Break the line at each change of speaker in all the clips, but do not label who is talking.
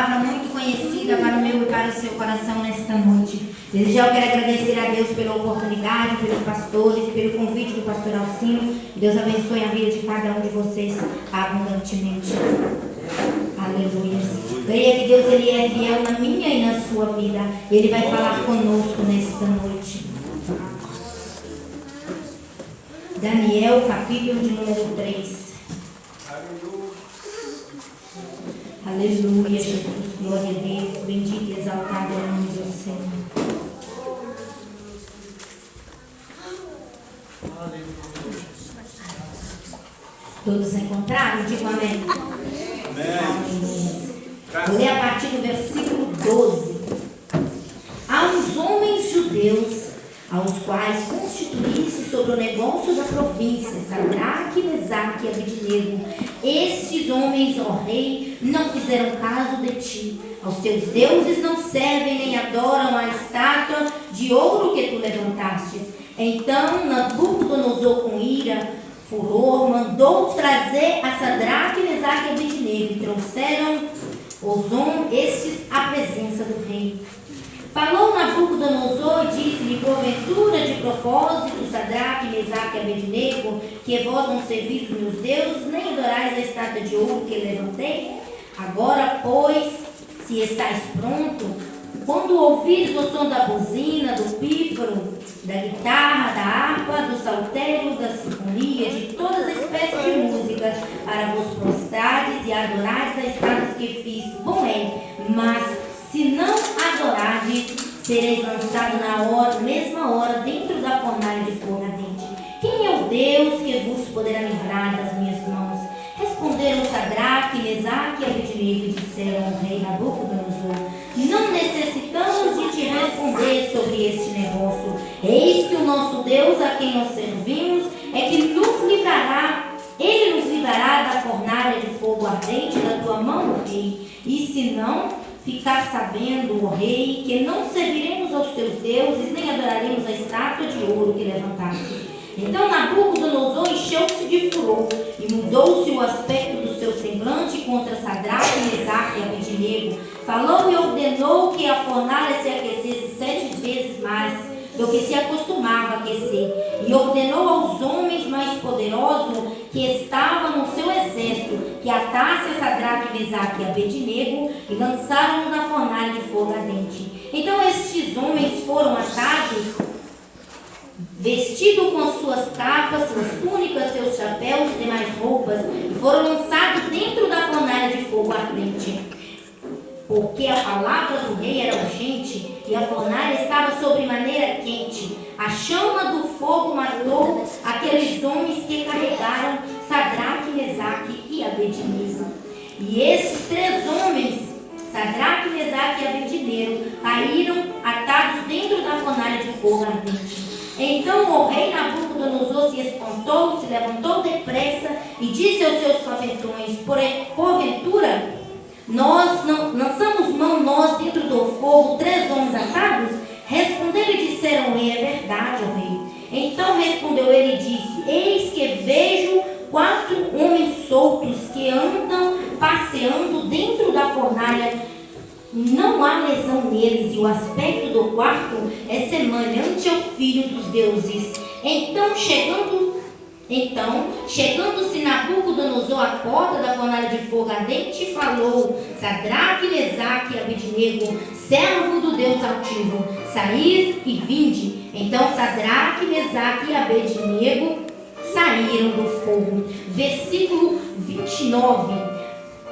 palavra muito conhecida para o meu e para o seu coração nesta noite. Desde já eu quero agradecer a Deus pela oportunidade, pelos pastores, pelo convite do pastor Alcino. Deus abençoe a vida de cada um de vocês abundantemente. Aleluia. Creia que Deus ele é fiel na minha e na sua vida. Ele vai falar conosco nesta noite. Daniel, capítulo de número 3. Aleluia, Jesus, glória a Deus, bendito e exaltado é o nome do Senhor. Todos encontraram? Digam amém. Amém. Vou ler a partir do versículo 12. Há uns homens judeus, aos quais constituísse sobre o negócio da província, Sadraque, Mesaque e Abednego. Estes homens, ó rei, não fizeram caso de ti. Aos teus deuses não servem nem adoram a estátua de ouro que tu levantastes. Então Nabucodonosor, com ira, furor, mandou trazer a Sadraque, Mesaque e Abednego, e trouxeram estes à presença do rei. Falou Nabucodonosor e disse-lhe: porventura de propósito, Sadraque, Mesaque e Abednego, que vós não servis os meus deuses, nem adorais a estátua de ouro que levantei? Agora, pois, se estáis pronto, quando ouvires o som da buzina, do pífaro, da guitarra, da harpa, do saltério, da sinfonia, de todas as espécies de músicas, para vos prostrares e adorares as estátuas que fiz, bom é, mas se não adorardes, sereis lançado na mesma hora dentro da fornalha de fogo ardente. Quem é o Deus que vos poderá livrar das minhas mãos? Responderam Sadraque, Mesaque e Abednego e disseram ao rei Nabucodonosor: não necessitamos de te responder sobre este negócio. Eis que o nosso Deus, a quem nós servimos, é que nos livrará. Ele nos livrará da fornalha de fogo ardente da tua mão, rei. E se não ficar sabendo, ó rei, que não serviremos aos teus deuses, nem adoraremos a estátua de ouro que levantaste. Então Nabucodonosor encheu-se de furor e mudou-se o aspecto do seu semblante contra Sadraque, Mesaque e Abednego. Falou e ordenou que a fornalha se aquecesse 7 vezes mais do que se acostumava a aquecer, e ordenou aos homens mais poderosos que estavam no seu exército que atassem a Sadraque, Mesaque e Abednego e lançaram-no na fornalha de fogo ardente. Então estes homens foram atados, vestidos com suas capas, suas túnicas, seus chapéus e demais roupas, e foram lançados dentro da fornalha de fogo ardente. Porque a palavra do rei era urgente e a fornalha estava sobremaneira quente. A chama do fogo matou aqueles homens que carregaram Sadraque, Mesaque e Abednego. E esses 3 homens, Sadraque, Mesaque e Abednego, caíram atados dentro da fornalha de fogo ardente. Então o rei Nabucodonosor se espantou, se levantou depressa e disse aos seus capitães: porventura nós não lançamos mão nós dentro do fogo 3 homens atados? Responderam e disseram ao rei: é verdade, ó rei. Então respondeu ele e disse: eis que vejo 4 homens soltos que andam passeando dentro da fornalha. Não há lesão neles, e o aspecto do quarto é semelhante ao filho dos deuses. Então, chegando-se Nabucodonosor à porta da fornalha de fogo ardente, falou: Sadraque, Mesaque e Abednego, servo do Deus altivo, saís e vinde. Então Sadraque, Mesaque e Abednego saíram do fogo. Versículo 29.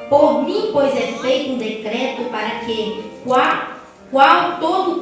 Por mim, pois, é feito um decreto para que pelo qual todo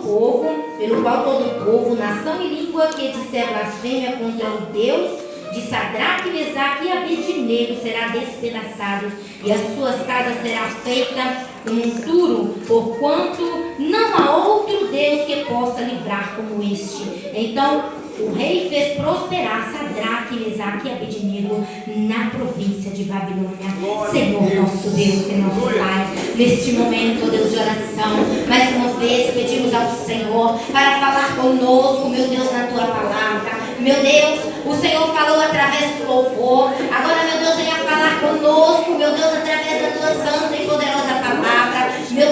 povo, nação e língua que disser blasfêmia contra o Deus de Sadraque, Mesaque e Abednego será despedaçado, e as suas casas será feita um duro, porquanto não há outro Deus que possa livrar como este. Então o rei fez prosperar Sadraque, Mesaque e Abednego na província de Babilônia. Senhor nosso Deus e nosso Pai, neste momento, Deus de oração, mais uma vez pedimos ao Senhor para falar conosco, meu Deus, na tua palavra. Meu Deus, o Senhor falou através do louvor. Agora, meu Deus, venha falar conosco, meu Deus, através da tua santa e poderosa palavra. Meu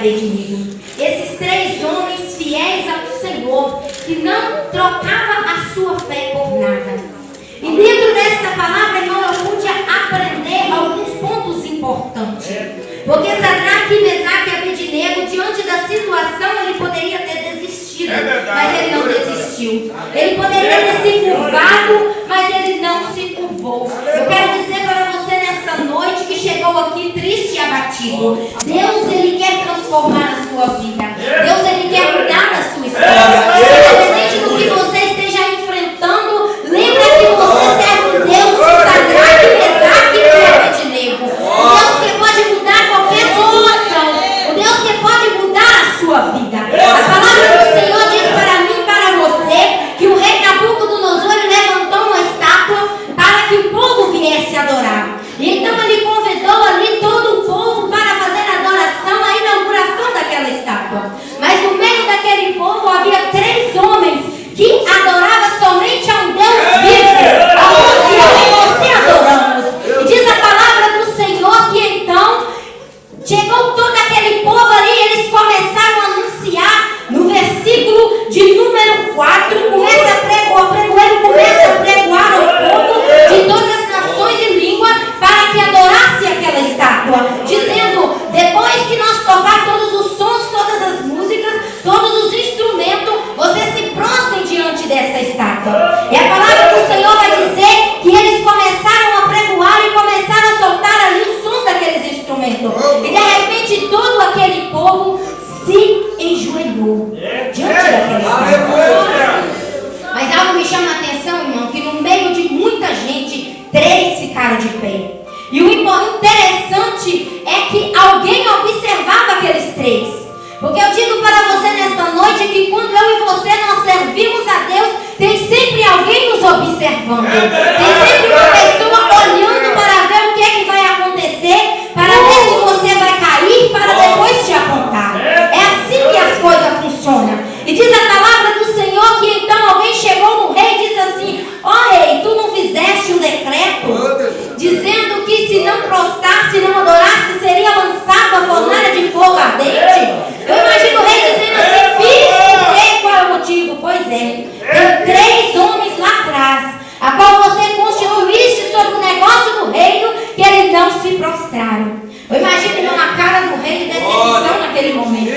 Abednego. Esses 3 homens fiéis ao Senhor, que não trocavam a sua fé por nada. E dentro desta palavra, irmão, eu pude aprender alguns pontos importantes. Porque Sadraque, Mesaque e Abednego, diante da situação, ele poderia ter desistido, mas ele não desistiu. Ele poderia ter se curvado, mas ele não se curvou. Eu quero dizer para você nesta noite que chegou aqui triste e abatido, Deus, ele quer transformar a sua vida. Deus, ele quer mudar a sua história. Independente do que você esteja enfrentando, lembra que você serve um Deus de Sadraque, Mesaque e Abednego. O Deus que pode mudar qualquer situação. O Deus que pode mudar a sua vida. A palavra do Senhor diz para mim e para você que o rei Nabucodonosor levantou uma estátua para que o povo viesse adorar. E então ele convidou ali todo o povo para fazer a adoração, a inauguração daquela estátua. Mas no meio daquele povo havia 3 homens que adoravam somente a um Deus vivo, a que eu e você adoramos. E diz a palavra do Senhor que então chegou todo aquele povo ali e eles começaram a anunciar no versículo de número 4, começa a pregoar, o pregoeiro começa a pregoar ao povo de todas as nações e línguas para que adorasse aquela estátua, dizendo: depois que nós tocar todos os sons, todas as músicas, todos os instrumentos, vocês se prostrem diante dessa estátua. E a palavra do Senhor vai dizer que eles começaram a pregoar e começaram a soltar ali os sons daqueles instrumentos. E de repente todo aquele povo se enjoelhou diante daquela estátua. Mas algo me chama a atenção, irmão, que no meio de muita gente, 3 ficaram de pé. E o interessante é que alguém observava aqueles 3. Porque eu digo para você nesta noite que quando eu e você nós servimos a Deus, tem sempre alguém nos observando. Tem sempre uma pessoa olhando para ver o que é que vai acontecer, para ver se você vai cair, para depois te apontar. É assim que as coisas funcionam. E diz a palavra do Senhor que então alguém chegou no rei e disse assim: ó rei, tu não fizeste um decreto dizendo que se não prostrasse, se não adorasse, seria lançado a fornalha de fogo ardente? Eu imagino o rei dizendo assim: fiz por quê? Qual é o motivo? Pois é, tem 3 homens lá atrás, a qual você constituíste sobre o negócio do reino, que eles não se prostraram. Eu imagino, irmão, a cara do rei de decepção naquele momento.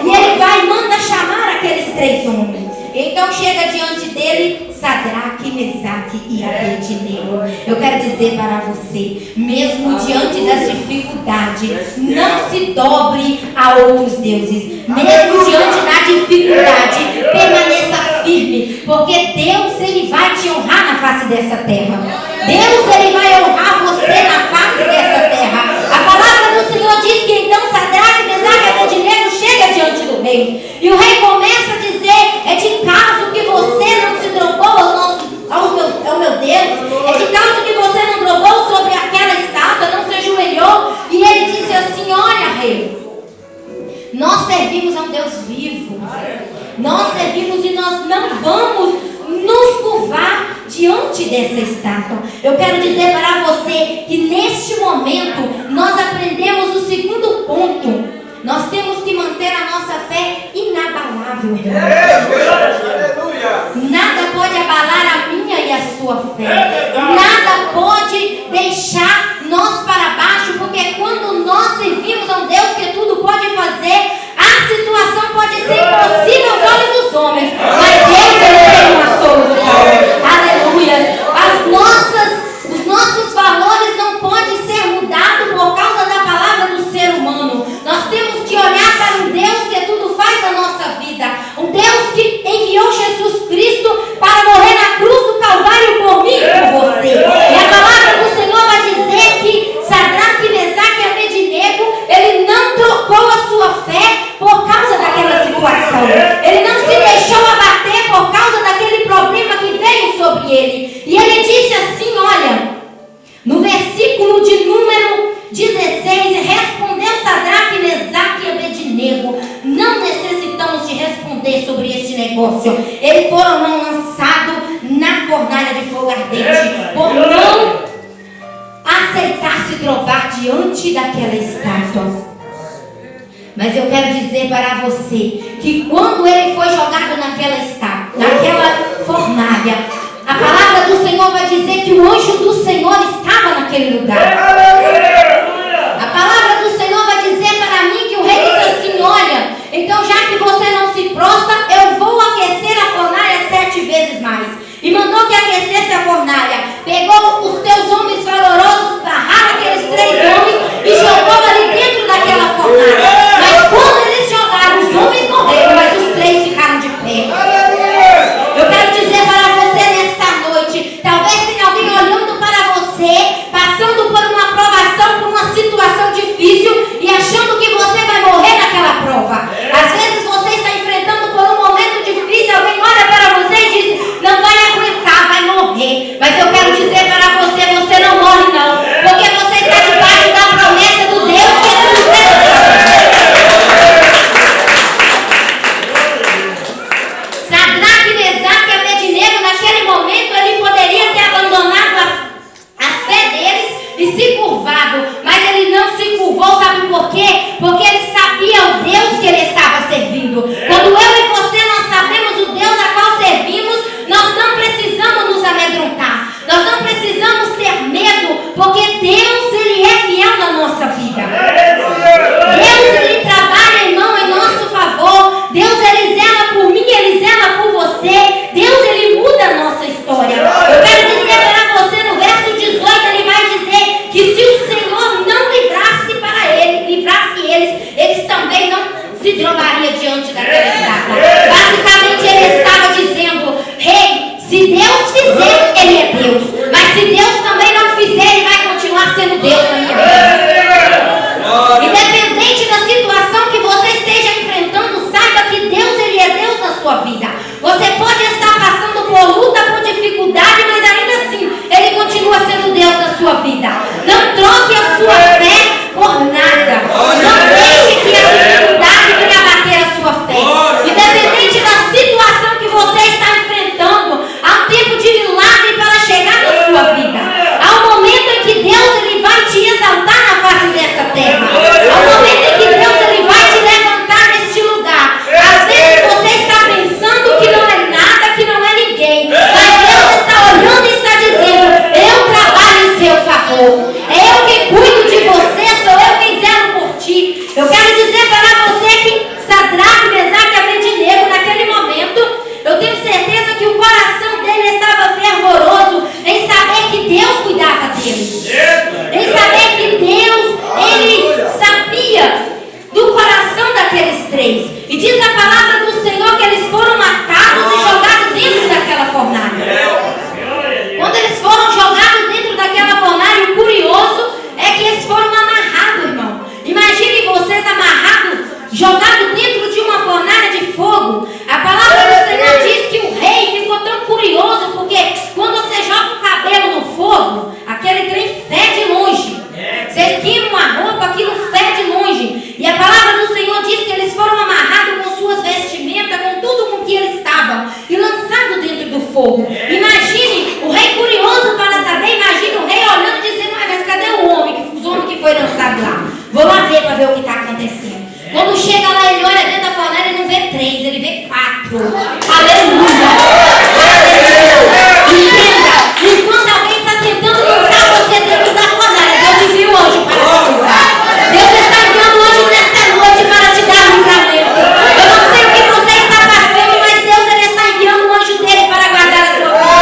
E ele vai e manda chamar aqueles 3 homens. Então chega diante dele Sadraque, Mesaque e Abednego. Eu quero dizer para você, mesmo diante das dificuldades, não se dobre a outros deuses. Mesmo diante da dificuldade, permaneça firme, porque Deus, ele vai te honrar na face dessa terra. Deus, ele vai honrar você na face dessa terra. A palavra do Senhor diz que então Sadraque, Mesaque e Abednego chega diante do rei. E o rei começa a dizer: é de caso que você não se dobrou ao meu Deus? É de caso que você não dobrou sobre aquela estátua, não se ajoelhou? E ele disse assim: olha, rei, nós servimos a um Deus vivo. Nós servimos e nós não vamos nos curvar diante dessa estátua. Eu quero dizer para você que neste momento nós aprendemos o segundo ponto. Nós temos que manter a nossa fé inabalável. Nada pode abalar a minha e a sua fé. Nada pode deixar nós para baixo, porque quando nós servimos a um Deus que tudo pode fazer, a situação pode ser impossível aos olhos dos homens, mas Deus, ele tem uma solução. Aleluia. Os nossos valores não podem ser mudados por causa da palavra do ser humano. Nós temos que olhar para um Deus que tudo faz na nossa vida, um Deus que enviou Jesus Cristo para Mas eu quero dizer para você que quando ele foi jogado naquela fornalha, a palavra do Senhor vai dizer que o anjo do Senhor estava naquele lugar. A palavra do Senhor vai dizer para mim que o rei disse assim: olha, então já que você não se prostra, eu vou aquecer a fornalha 7 vezes mais. E mandou que aquecesse a fornalha. Pegou os teus homens valorosos, barraram aqueles 3 homens e jogou ali dentro daquela fornalha. Mas quando eles jogaram, os homens morreram, mas os 3 ficaram de pé. Eu quero dizer para você nesta noite, talvez tenha alguém olhando para você, passando por uma provação, por uma situação difícil e achando que você vai morrer naquela prova. Às vezes você está enfrentando por um momento difícil, alguém olha para você e diz: não vai aguentar, vai morrer. Mas eu quero dizer para você, você não morre não, porque você está debaixo da promessa do Deus que é tudo Sadraque, Mesaque e Abednego, naquele momento ele poderia ter abandonado a fé deles e se curvado, mas ele não se curvou, sabe por quê? Porque ele sabia o Deus que ele estava servindo. Quando eu e você nós sabemos o Deus a qual servimos, nós não precisamos nos amedrontar, nós não precisamos ter medo, porque Deus ele é fiel na nossa vida. Deus ele trabalha, irmão, em nosso favor. Deus ele zela por mim, ele zela por você. Deus ele muda a nossa história. Eu quero dizer para você no verso 18, ele vai dizer que se o Senhor não livrasse eles também não se drogariam diante daquela estátua. Basicamente ele estava dizendo: rei, se Deus fizer, ele é Deus. Mas se Deus também não fizer, ele vai continuar sendo Deus na minha vida. Independente da situação que você esteja enfrentando, saiba que Deus ele é Deus na sua vida. Você pode estar passando por luta, por dificuldade, mas ainda assim ele continua sendo Deus na sua vida. Não troque a sua fé por nada. Não deixe que a dificuldade venha abater a sua fé. Independente da situação que você está enfrentando, há um tempo de milagre para chegar na sua vida. Há um momento em que Deus ele vai te exaltar na face dessa terra. Há um momento em que Deus ele vai te levantar neste lugar. Às vezes você está pensando que não é nada, que não é ninguém, mas Deus está olhando e está dizendo: eu trabalho em seu favor. É eu quem cuido de você, sou eu quem zelo por ti. Eu quero dizer para você que Sadraque, Mesaque e Abednego, naquele momento, eu tenho certeza que o coração dele estava fervoroso em saber que Deus cuidava deles. Em saber que Deus, ele sabia do coração daqueles 3. E diz a palavra do Senhor que eles foram matados e jogados dentro daquela fornalha. Quando eles foram jogados dentro daquela fornalha, o curioso é que eles foram amarrados, irmão. Imagine vocês amarrados, jogados dentro de uma fornalha de fogo. A palavra do Senhor diz que o rei ficou tão curioso, porque quando você joga o cabelo no fogo, aquele trem fede longe. Você queima uma roupa, aquilo fede longe. E a palavra do Senhor diz que eles foram amarrados com suas vestimentas, com tudo com que eles estavam, e lançados dentro do fogo. Imagine o rei curioso para saber, imagine o rei olhando e dizendo: mas cadê os homens que foram lançados lá? Vou lá ver para ver o que está acontecendo. Quando chega lá, ele olha dentro da fornalha, ele não vê 3, ele vê 4. Aleluia! Entenda, enquanto alguém está tentando lançar você dentro da fornalha, Deus envia o anjo para te livrar. Deus está enviando o anjo nesta noite para te dar livramento. Eu não sei o que você está passando, mas Deus ele está enviando o anjo dele para guardar a sua vida.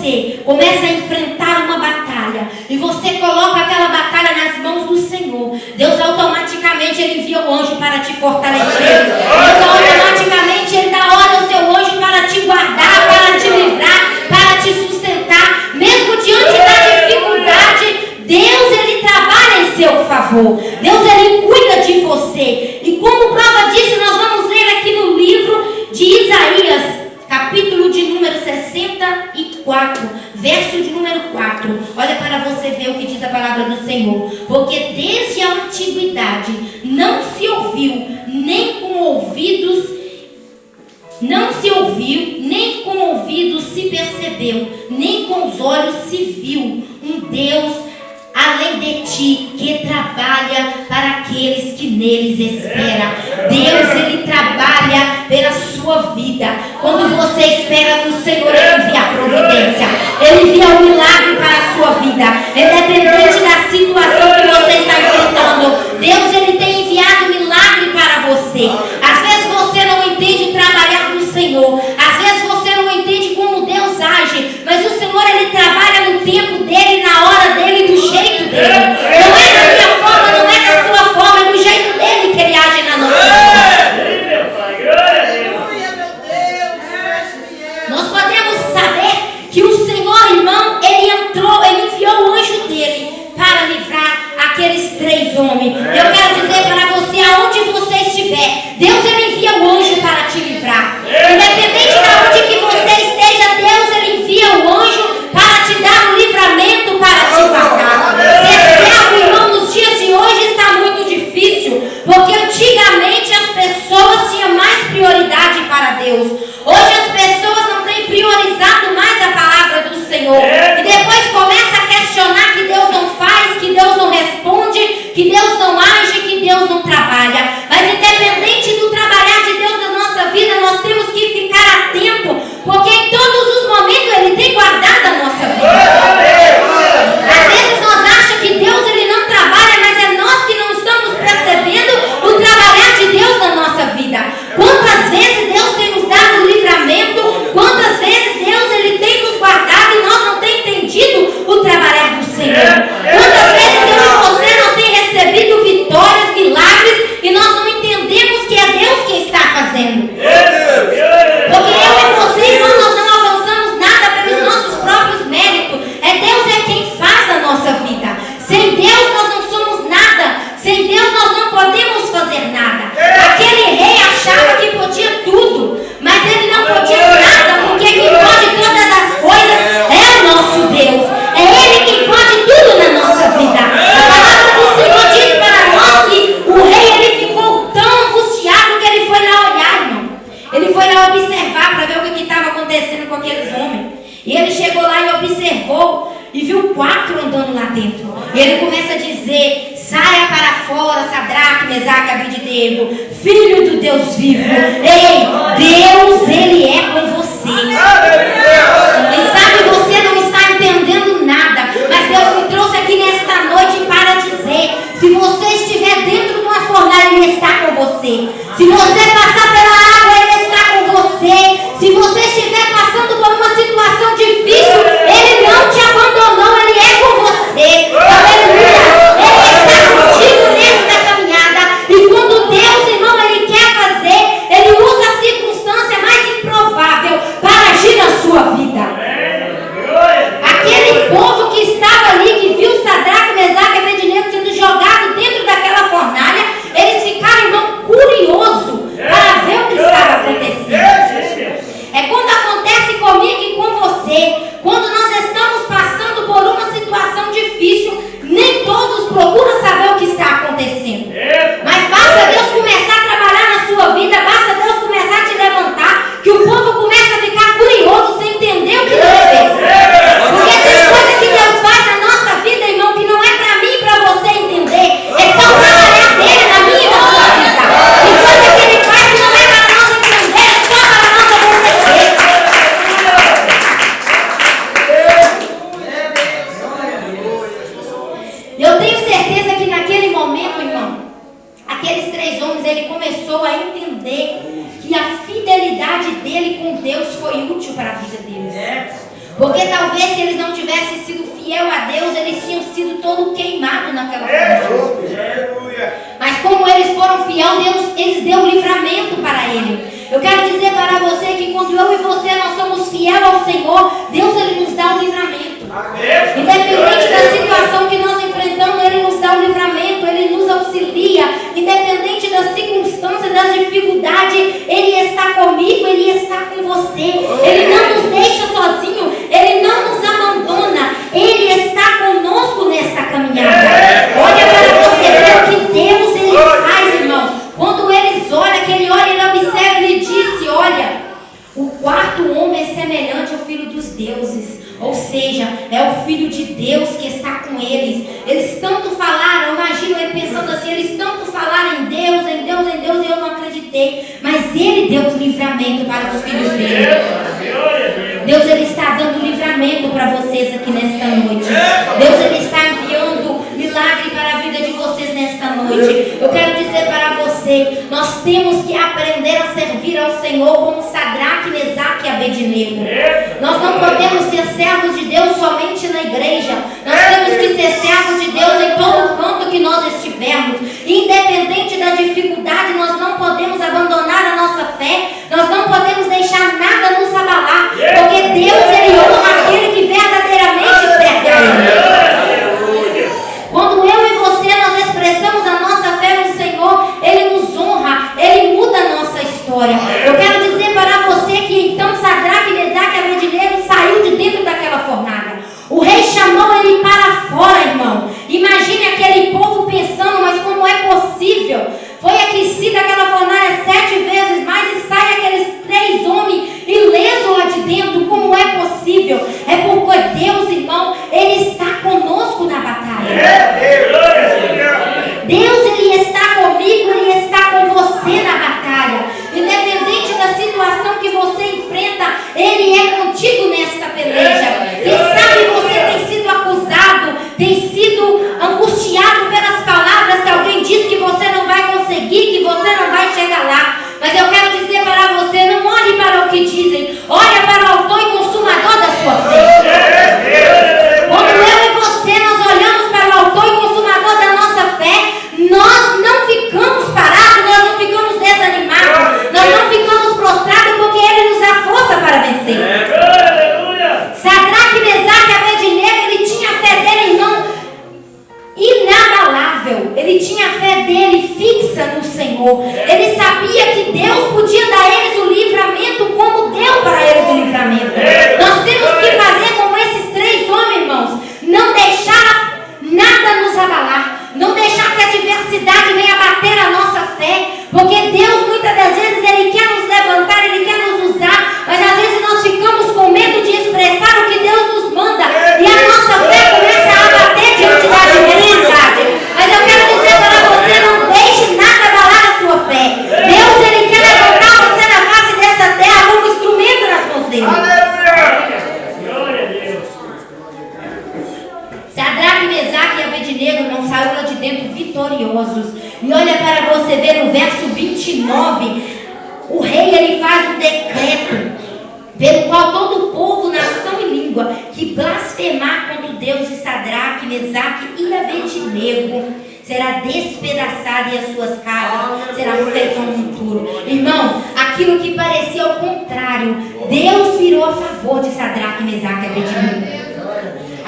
você começa a enfrentar uma batalha e você coloca aquela batalha nas mãos do Senhor, Deus automaticamente Ele envia o anjo para te fortalecer. Deus automaticamente Ele dá ordem ao seu anjo para te guardar, para te livrar, para te sustentar. Mesmo diante da dificuldade, Deus Ele trabalha em seu favor. Deus Ele cuida de você. E como prova disso, nós vamos ler aqui no livro de Isaías, capítulo de número 64, verso de número 4. Olha para você ver o que diz a palavra do Senhor. Porque desde a antiguidade não se ouviu, nem com ouvidos se percebeu, nem com os olhos se viu um Deus além de ti, que trabalha para aqueles que neles esperam. Deus, Ele trabalha pela sua vida. Quando você espera no Senhor, Ele envia a providência, Ele envia o milagre para a sua vida, independente da situação que você está enfrentando. Deus, Ele tem enviado milagre para você. Às vezes você não entende o trabalhar do Senhor, às vezes você não entende como Deus age, mas o Senhor, Ele trabalha no tempo dEle, na hora dEle, do jeito dEle. Não é da minha forma, não é da sua forma, é do jeito dEle que Ele age na nossa vida. Nós podemos saber que o Senhor, irmão, Ele enviou o anjo dEle para livrar aqueles 3 homens. Eu quero dizer para você, aonde você estiver, Deus, Ele envia o anjo para te livrar. Independente de onde que você esteja, Deus, Ele envia o anjo para te dar um livramento, para te guardar. Ser servo, irmão, nos dias de hoje está muito difícil, porque antigamente as pessoas tinham mais prioridade para Deus. Hoje as pessoas não têm priorizado mais a palavra do Senhor. E depois começa a questionar que Deus não faz, que Deus não responde, que Deus não age, que Deus não trabalha. Mas independente do trabalhar de Deus na nossa vida, nós temos que ficar atento, porque em todos os momentos Ele tem guardado a nossa vida. Às vezes nós achamos que Deus, Ele não trabalha, mas é nós que não estamos percebendo o trabalhar de Deus na nossa vida. Quantas vezes Deus tem nos dado livramento, quantas vezes Deus, Ele tem nos guardado e nós não temos entendido o trabalhar do Senhor. Quantas vezes eu e você não tem recebido vitórias, milagres, e nós não entendemos que é Deus quem está fazendo. Porque eu e você, irmão, nós não avançamos nada pelos nossos próprios méritos. Deus é quem faz a nossa vida. Sem Deus nós não somos nada. Sem Deus nós não podemos fazer nada. Aquele rei achava que podia tudo, mas ele não podia nada, porque quem pode todas as coisas é o nosso Deus. É Ele quem pode tudo na nossa vida. A palavra do Senhor diz para nós que o rei, ele ficou tão angustiado que ele foi lá olhar, irmão. Ele foi lá observar para ver o que estava acontecendo com aqueles homens. E ele chegou lá e observou e viu 4 andando lá dentro. E ele começa a dizer: saia para fora, Sadraque, Mesaque, Abednego, filho do Deus vivo. Ei, Deus, Ele é com você. Quem sabe você não está entendendo nada, mas Deus me trouxe aqui nesta noite para dizer: se você estiver dentro de uma fornalha, Ele está com você. Se você passar pela água, Ele está com você. Se você estiver passando por uma situação difícil, Ele não te abandonou, Ele é com você. Aleluia! Ele está contigo nesta caminhada. E quando Deus, irmão, Ele quer fazer, Ele usa a circunstância mais improvável para agir na sua vida. Aquele povo que estava ali, que viu Sadraque, Mesaque e Abednego sendo jogado dentro daquela fornalha, eles ficaram, irmão, curiosos para ver o que estava acontecendo. É quando acontece comigo e com você, quando nós estamos passando por uma situação difícil, nem todos procuram saber o que está acontecendo. Mas basta Deus começar a trabalhar na sua vida, basta Deus começar a te levantar, que o povo começa a ficar curioso sem entender o que Deus fez. Porque tem coisa que Deus faz na nossa vida, irmão, que não é para mim e para você entender. É só o trabalhar dele na minha e na sua vida. Tem coisa que Ele faz que não é para nós entender, é só para nós obedecer. Eu tenho certeza que naquele momento, irmão, aqueles 3 homens, ele começou a entender que a fidelidade dele com Deus foi útil para a vida deles. Porque talvez se eles não tivessem sido fiel a Deus, eles tinham sido todo queimados naquela fornalha. Mas como eles foram fiel, Deus eles deu livramento para ele. Eu quero dizer para você que quando eu e você nós somos fiel ao Senhor, Deus ele nos dá um livramento. Independente da situação que nós enfrentamos, Ele nos dá um livramento, Ele nos auxilia. Independente das circunstâncias, das dificuldades, Ele está comigo, Ele está com você. Ele não nos deixa sozinho, Ele não nos abandona. Ele está conosco nessa caminhada. Olha para você ver o que Deus Ele faz, irmão. Quando eles olham, que Ele olha, Ele observa e disse, olha, o quarto homem é semelhante ao Filho dos deuses. Ou seja, é o Filho de Deus que está com eles. Eles tanto falaram, imagino ele pensando assim, eles tanto falaram em Deus, em Deus, em Deus, e eu não acreditei. Mas Ele deu livramento para os filhos dele. Deus ele está dando livramento para vocês aqui nesta noite. Deus ele está enviando milagre para a vida de vocês nesta noite. Eu quero dizer para você, nós temos que aprender a servir ao Senhor como Sadraque, Mesaque e Abednego. Nós não podemos ser servos de Deus somente na igreja. Nós temos que ser servos de Deus em todo canto que nós estivermos. Independente da dificuldade, nós não podemos abandonar a nossa fé. Nós não podemos deixar nada nos abalar. Porque Deus, Ele honra aquele que verdadeiramente serve a Ele. Quando eu e você, nós expressamos a nossa fé no Senhor, Ele nos honra, Ele muda a nossa história. Eu quero dizer para você que então Sadraque, Mesaque e Abednego saiu de dentro daquela fornalha. O rei chamou ele para fora, irmão. Imagine aquele povo pensando, mas como é possível? Foi aquecida aquela fornalha 7 vezes mais e sai aqueles 3 homens ilesos lá de dentro. Como é possível? É porque Deus, irmão, Ele está conosco na batalha. Deus, Ele está comigo, Ele está com você na batalha. Independente da situação que você enfrenta, Ele é contigo nesta peleja. Quem sabe você tem sido acusado, tem sido angustiado pelas palavras que alguém diz que você não vai conseguir, que você não vai chegar lá. Mas eu quero dizer para você, não olhe para o que dizem, olha para o autor e consumador da sua fé. Quando eu e você, nós olhamos para o autor e consumador da nossa fé, nós não ficamos parados, nós não ficamos desanimados, nós não ficamos prostrados, porque Ele nos dá força para vencer. Sadraque, Mesaque e Abednego, ele tinha a fé dele, irmão, inabalável. Ele tinha a fé dele fixa no Senhor. Ele sabia que Deus podia dar a eles o livramento como deu para eles o livramento. Nós temos que fazer como esses 3 homens, irmãos. Não deixar nada nos abalar. Não deixar que a adversidade venha bater a nossa fé. Porque Deus, muitas das vezes, Ele quer nos levantar, Ele quer nos usar. Mas às vezes nós ficamos com medo de expressar o que Deus nos manda. E a nossa fé começa a abater diante da adversidade. Mas eu quero dizer para você, não deixe nada abalar a sua fé. Deus, Ele quer levantar você na face dessa terra como instrumento nas mãos dele. Glória a Deus. Sadraque, Mesaque e Abednego não saíram lá de dentro vitoriosos. E olha para você ver no verso 29, o rei ele faz um decreto pelo qual todo o povo, nação e língua que blasfemar contra o Deus de Sadraque, Mesaque e Abednego será despedaçado e as suas casas será feita um monturo. Irmão, aquilo que parecia ao contrário, Deus virou a favor de Sadraque, Mesaque e Abednego.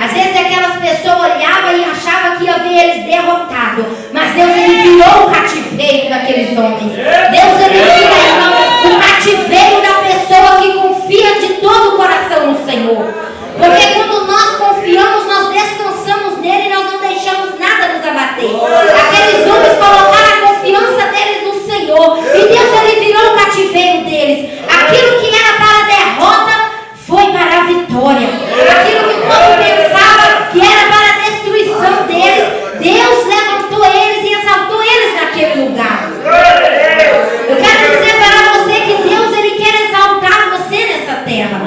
Às vezes aquelas pessoas olhavam e achavam que ia ver eles derrotados. Mas Deus ele virou o cativeiro daqueles homens. Deus ele vira, irmão, o cativeiro da pessoa que confia de todo o coração no Senhor. Porque quando nós confiamos, nós descansamos nele e nós não deixamos nada nos abater. Aqueles homens colocaram a confiança deles no Senhor. E Deus ele virou o cativeiro deles. Aquilo que era para a derrota foi para a vitória. Aquilo que o povo pensava que era para a destruição deles, Deus levantou eles e exaltou eles naquele lugar. Eu quero dizer para você que Deus ele quer exaltar você nessa terra.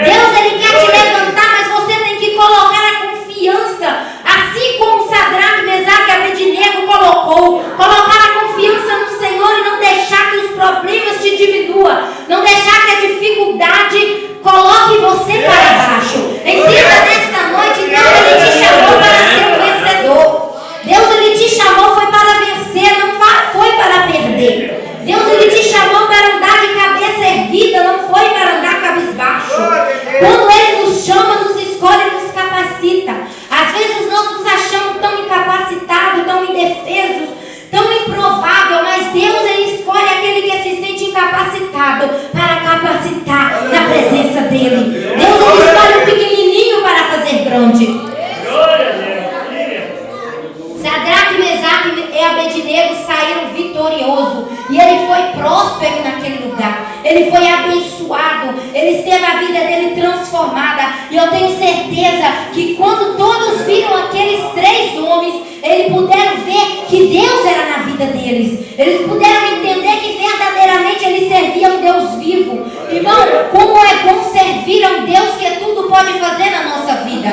Deus ele quer te levantar, mas você tem que colocar a confiança, assim como Sadraque, Mesaque e Abednego colocou. Colocar a confiança no Senhor e não deixar que os problemas te diminuam. Não deixar que a dificuldade coloque você para baixo. Quando Ele nos chama, nos escolhe, nos capacita. Às vezes nós nos achamos tão incapacitados, tão indefesos, tão improvável, mas Deus, Ele escolhe aquele que se sente incapacitado para capacitar na presença dEle. Deus, Ele escolhe o pequenininho para fazer grande. Sadraque, Mesaque e Abednego saíram vitoriosos. E ele foi próspero naquele lugar. Ele foi abençoado. Ele teve a vida dele transformada. E eu tenho certeza que quando todos viram aqueles 3 homens, eles puderam ver que Deus era na vida deles. Eles puderam entender que verdadeiramente eles serviam um Deus vivo. Irmão, como é bom servir a um Deus que tudo pode fazer na nossa vida.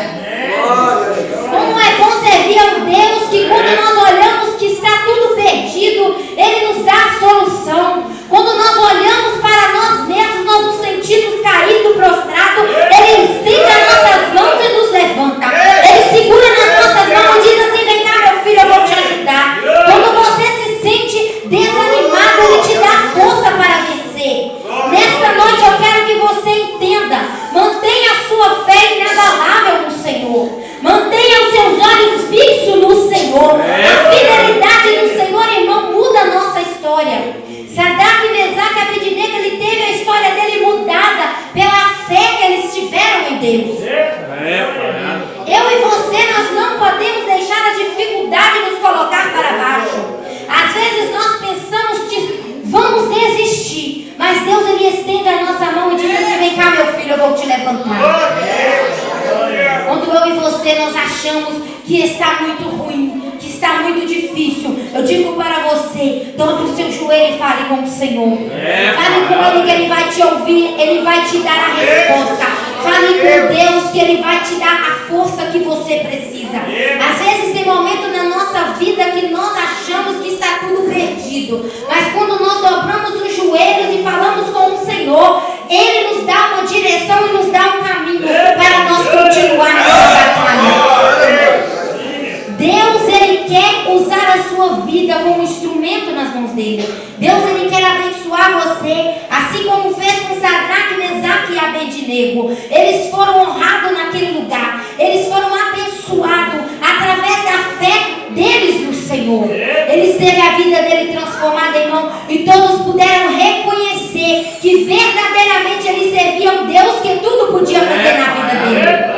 Como é bom servir a um Deus que quando nós olhamos que está tudo perdido, Ele nos dá a solução. Quando nós olhamos para nós mesmos, nós nos sentimos caídos, prostrados, Ele estende as nossas mãos e nos levanta. Ele segura nas nossas mãos e diz assim: vem cá, meu filho, eu vou te ajudar. Quando você se sente desanimado, Ele te dá força para vencer. Nesta noite eu quero que você entenda: mantenha a sua fé inabalável no Senhor. Mantenha os seus olhos fixos no Senhor. A fidelidade do Senhor, irmão, muda a nossa história. Sadraque, Mesaque e Abednego, ele teve a história dele mudada pela fé que eles tiveram em Deus. Eu e você, nós não podemos deixar a dificuldade nos colocar para baixo. Às vezes nós pensamos que vamos desistir, mas Deus, ele estende a nossa mão e diz assim: vem cá, meu filho, eu vou te levantar. Quando eu e você nós achamos que está muito ruim, que está muito difícil, eu digo para você: dobre o seu joelho e fale com o Senhor. Fale com Ele que Ele vai te ouvir, Ele vai te dar a resposta. Fale com Deus que Ele vai te dar a força que você precisa. Às vezes tem momentos na nossa vida que nós achamos que está tudo perdido, mas quando nós dobramos os joelhos e falamos com o Senhor, Ele nos dá uma direção e nos dá um caminho para nós continuar nessa batalha. Deus, Ele quer usar a sua vida como instrumento nas mãos dEle. Deus, Ele quer abençoar você, assim como fez com Sadraque, Mesaque e Abednego. Eles foram honrados naquele lugar. Eles foram abençoados através da fé deles no Senhor. Eles teve a vida dele transformada, irmão, e todos puderam reconhecer que verdadeiramente eles serviam um Deus que tudo podia fazer na vida dele.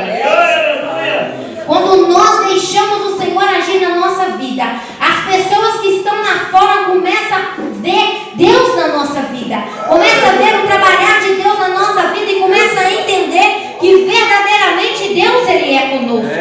Quando nós deixamos o Senhor agir na nossa vida, as pessoas que estão lá fora começam a ver Deus na nossa vida, começam a ver o trabalhar de Deus na nossa vida e começam a entender que verdadeiramente Deus, Ele é conosco.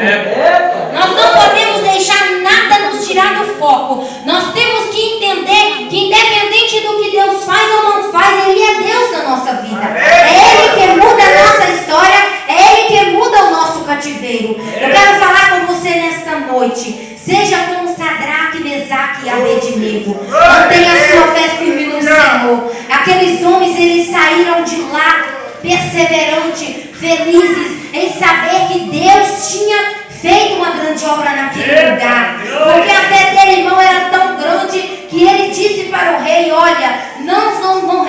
Nós não podemos deixar nada nos tirar do foco. Nós temos que entender que independente do que Deus faz ou não faz, Ele é Deus na nossa vida. É Ele que muda a nossa história, é Ele que muda o nosso cativeiro. Eu quero falar com você nesta noite: seja como Sadraque, Mesaque e Abednego. Mantenha a sua fé firme no Senhor. Aqueles homens, eles saíram de lá perseverantes, felizes em saber que Deus tinha feito uma grande obra naquele lugar. Porque a fé dele, irmão, era tão grande que ele disse para o rei: olha, nós não vamos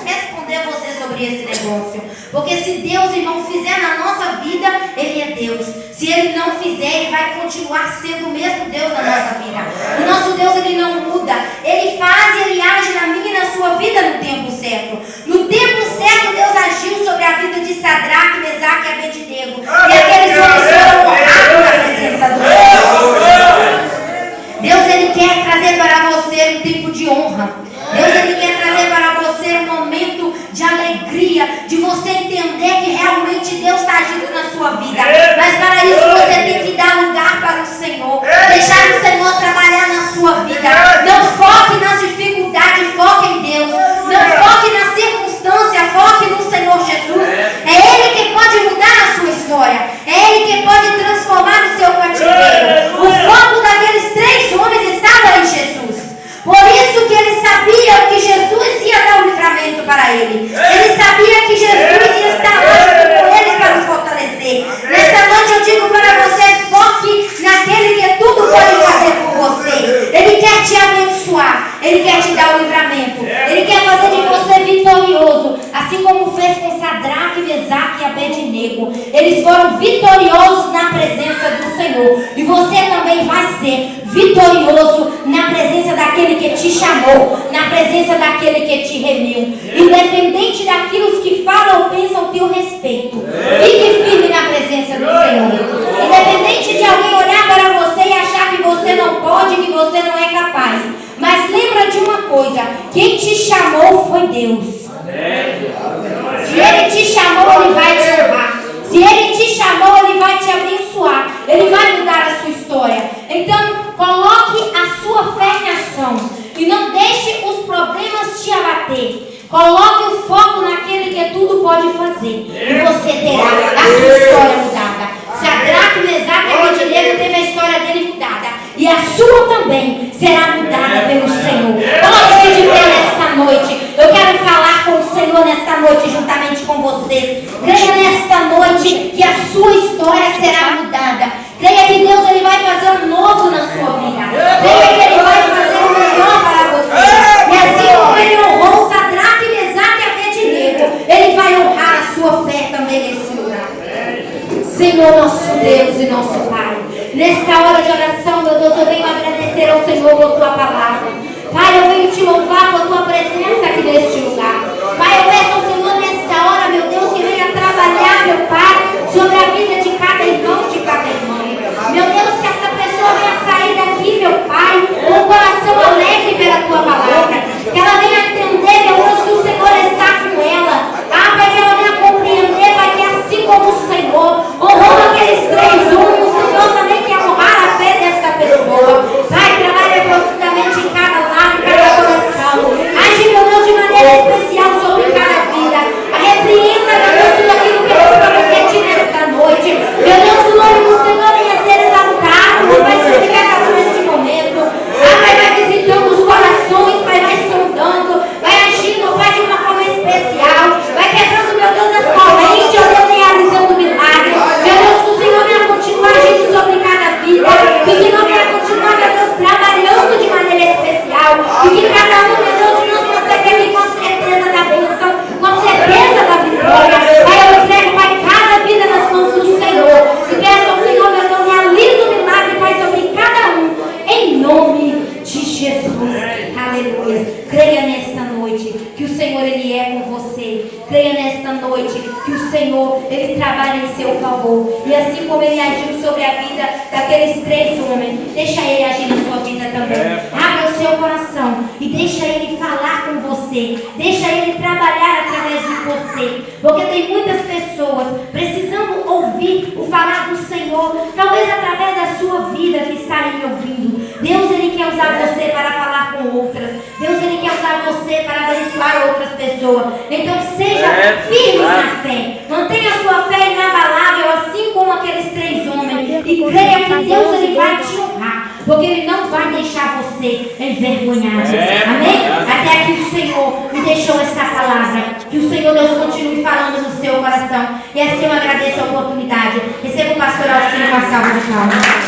responder você sobre esse negócio. Porque se Deus, irmão, fizer na nossa vida, Ele é Deus. Se Ele não fizer, Ele vai continuar sendo o mesmo Deus na nossa vida. O nosso Deus, Ele não muda. Ele faz e Ele age na minha e na sua vida no tempo certo. No tempo certo, Deus agiu sobre a vida de Sadraque, Mesaque e Abednego. E aqueles homens foram honrados na presença do Senhor. Deus, Ele quer trazer para você um tempo de honra. Deus, Ele quer trazer para você um momento de alegria, de você entender que realmente Deus está agindo na sua vida. Mas para isso você tem que dar lugar para o Senhor, deixar o Senhor trabalhar na sua vida. Não foque nas dificuldades, foque em Deus. Não foque na circunstância, foque no Senhor Jesus. É Ele que pode mudar a sua história, é Ele que pode transformar o seu cativeiro. O foco daqueles 3 homens estava em Jesus. Por isso que eles sabiam que Jesus ia dar um livramento para ele. Ele sabia que Jesus ia estar lá junto com eles para os fortalecer. Nesta noite eu digo para você: e Abednego, eles foram vitoriosos na presença do Senhor. E você também vai ser vitorioso na presença daquele que te chamou, na presença daquele que te remiu. Independente daquilo que falam ou pensam a teu respeito, fique firme na presença do Senhor. Independente de alguém olhar para você e achar que você não pode, que você não é capaz. Mas lembra de uma coisa: quem te chamou foi Deus. Se Ele te chamou, Ele vai te honrar. Se Ele te chamou, Ele vai te abençoar. Ele vai mudar a sua história. Então, coloque a sua fé em ação. E não deixe os problemas te abater. Coloque o foco naquele que tudo pode fazer. E você terá a sua história mudada. Sadraque, Mesaque e Abednego teve a história dele mudada. E a sua também será mudada pelo Senhor. Coloque-se de pé nesta noite. Eu quero falar com o Senhor nesta noite juntamente com vocês. Creia nesta noite que a sua história será mudada. Creia que Deus ele vai fazer um novo na sua vida. Creia que Ele vai fazer o melhor para você. E assim como Ele honrou Sadraque, Mesaque e Abednego, Ele vai honrar a sua fé também nesse lugar. Senhor, nosso Deus e nosso Pai, nesta hora de oração, meu Deus, eu venho agradecer ao Senhor por Tua palavra. Pai, eu venho te louvar por Tua presença aqui neste lugar. Pai, eu peço ao Senhor nesta hora, meu Deus, que venha trabalhar, meu Pai, sobre a vida de cada irmão, de cada irmã. Meu Deus, que essa pessoa venha sair daqui, meu Pai, com o coração alegre pela Tua palavra. Que ela venha entender, meu Deus, que o Senhor está com ela. Pai, que ela venha compreender, Pai, que assim como o Senhor honrou aqueles 3 homens, o Senhor também quer honrar a fé desta pessoa. Pai, trabalha profundamente em cada lar, em cada coração. Age, meu Deus, de maneira especial sobre cada vida. Repreenda, meu Deus, tudo aquilo que eu prometi nesta noite. Meu Deus, o nome do Senhor venha ser exaltado, Pai, sobre cada um neste momento. Pai, vai visitando os corações, Pai, vai sondando, vai agindo, Pai, de uma forma especial. Vai quebrando, meu Deus, as correntes, ó Deus, realizando milagre. Meu Deus, que o Senhor venha continuar agindo sobre cada vida. Que o Senhor venha continuar, meu Deus, trabalhando de maneira especial. E que cada um, meu Deus, de nós possa ter aqui com certeza da bênção, com certeza da vitória. Pai, eu entrego, Pai, cada vida nas mãos do Senhor. E peço ao Senhor, meu Deus, realiza o milagre, Pai, sobre cada um. Em nome de Jesus. Aleluia. Creia nesta noite que o Senhor, Ele é com você. Creia nesta noite que o Senhor, Ele trabalha em seu favor. E assim como Ele agiu sobre a vida daqueles 3 homens, deixa Ele agir na sua vida também. Abra o seu coração e deixa Ele falar com você. Deixa Ele trabalhar através de você. Porque tem muitas pessoas precisando ouvir o falar do Senhor, talvez através da sua vida que está aí me ouvindo. Deus, Ele quer usar você para falar com outras. Deus, Ele quer usar você para abençoar outras pessoas. Então seja firme na fé. Mantenha a sua fé inabalável, assim como aqueles 3 homens. E creia que Deus, Ele vai te honrar. Porque Ele não vai deixar você envergonhado. Amém? Até aqui o Senhor me deixou esta palavra. Que o Senhor Deus continue falando no seu coração. E assim eu agradeço a oportunidade. Receba o pastor Alcino com a salva de palmas.